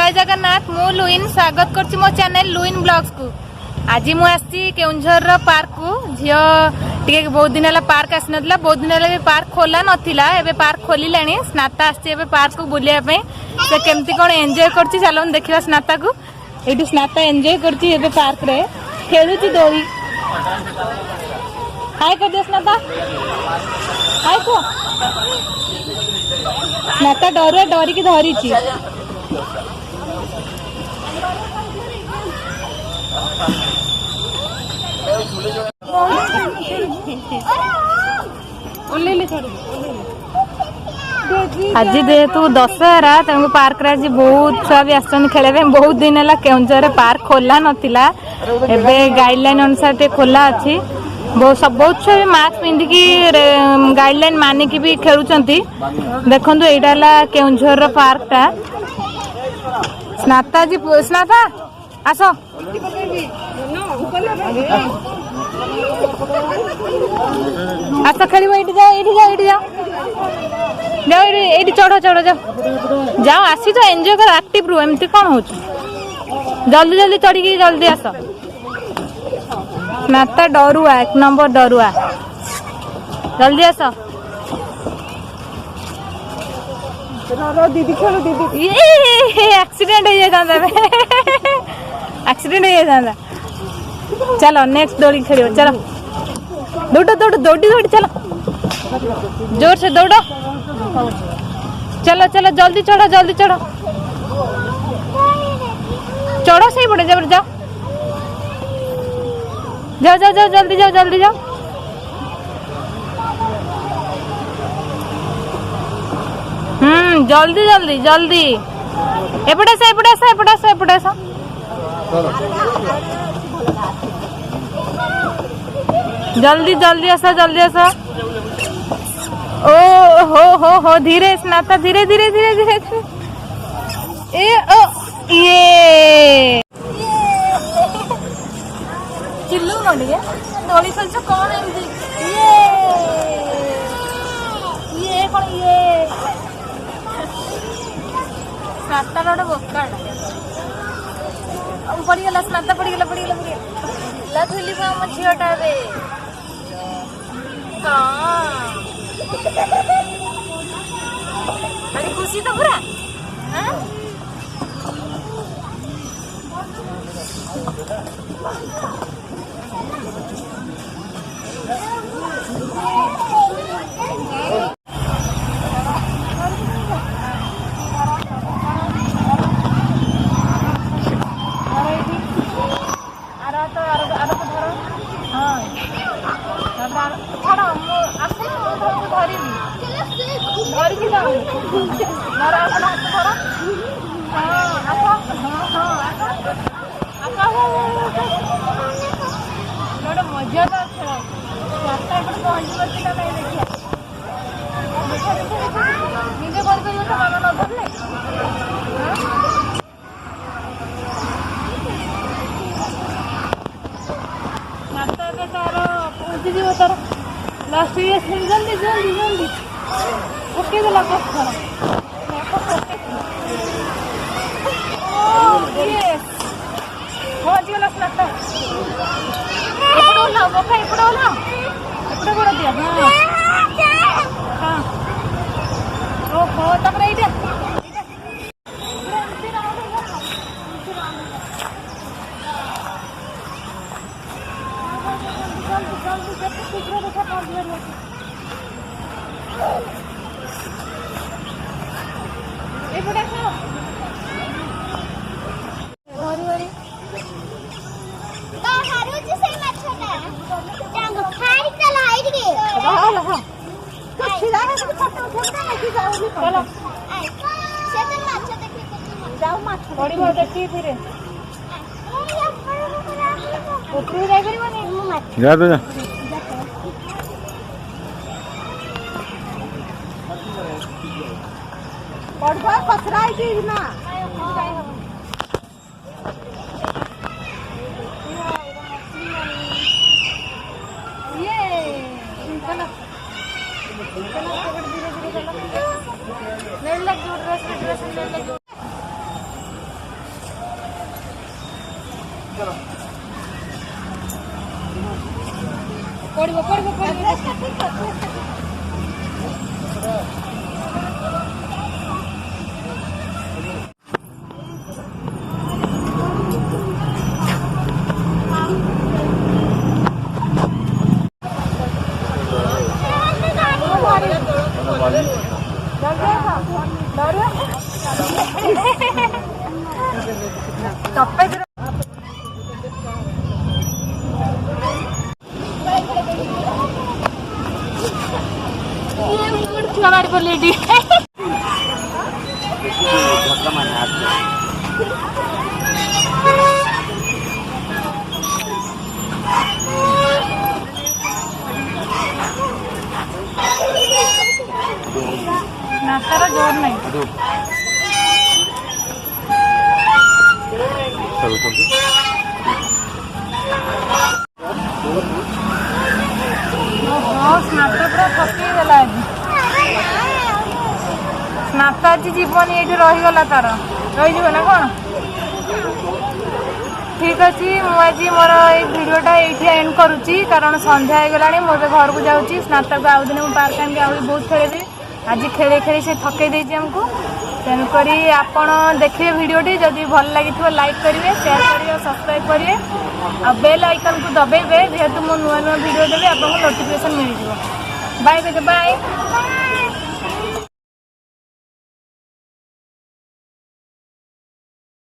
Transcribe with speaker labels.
Speaker 1: जय जगन्नाथ मु लुइन स्वागत करछि मो चैनल लुइन ब्लॉग्स को। आज मु आसी केउंझर पार्क को झियो टिके बहुत दिन है पार्क आसी नथिला बहुत दिन है पार्क खोला नथिला एबे पार्क खोलिलानी स्नाता आसी एबे पार्क को बुलिया पे से केमती कोन एन्जॉय करछि चलो देखिबा स्नाता को एठी स्नाता एन्जॉय करछि एबे पार्क रे खेलुछि दोरी हाय कर दे स्नाता हाय को स्नाता डरे डरी की धरी छी आज जेहेतु दशहरा तेणु पार्क आज बहुत छुआ भी आसन खेल बहुत दिन है केउंझर पार्क खोला नथिला एबे गाइडलाइन अनुसार खोला अच्छी बहुत छुआ भी मास्क पिंधिकी गाइडलाइन मानिकी भी खेलुंट देखु यहाँ केउंझर पार्क टा स्नाता जी स्नाता आस आस खेल जाओ ये चढ़ चढ़ जाओ जाओ आसी तो एंजॉय कर एक्टिव रू एमती कौन हो जल्दी जल्दी चढ़ी जल्दी आस स्नाता डरुआ एक नंबर डरुआ जल्दी आस दीदी खेलो दीदी एक्सीडेंट हो जाता एक्सीडेंट हो जाता चलो नेक्स्ट दौड़ी खेल चलो दौड़ दौड़ दौड़ी दौड़ी चलो जोर से दौड़ो चलो चलो जल्दी चढ़ो चढ़ो सही पड़े जब जाओ जाओ जाओ जाओ जल्दी जाओ जल्दी जल्दी जल्दी एपटे से जल्दी जल्दी आसा ओ हो धीरे स्नाता धीरे धीरे धीरे धीरे ए ओ ये चिल्लू मोड़िए दोली खेल कौन एमती ये कौन ये स्नाता गोटे बोका पड़गला स्नाता पड़गला धुली आम झीटा अरे खुशी तो पूरा मजा तार तार लास्ट जल्दी जल्दी जल्दी ओके देला पत्थर पहुंच गला स्नाता एपटे बड़ा दिया हाँ ओहो तपर ये
Speaker 2: जा तो जा
Speaker 1: पड़वा कसराई दी ना ये चलो धीरे धीरे चलो ले लग ड्रेस ले लग ପଡିବ ପଡିବ ପଡିବ हमारे पर लेडी नाश्ता जोर नहीं स्नाता पूरा थकी गला स्नाता आज जीवन ये रहीगला तार रही ना कौन ठीक अच्छे मुझे मोर भिडटा ये एंड करुच्ची कारण संध्या हो गला मुझे घर को जाऊँगी स्नाता को आउ दिन पार्क आनी आ बहुत खेलेबी आज खेले खेले से थकई देती आमको तेणुक आपण देखिए भिडटी जदि भल लगी लाइक करेंगे शेयर करेंगे सब्सक्राइब करेंगे आ बेल आइकन को दबेबे जेहेतु मो नुआ नुआ भिड देवी आपको नोटिफिकेशन मिल जाए बाय बाय।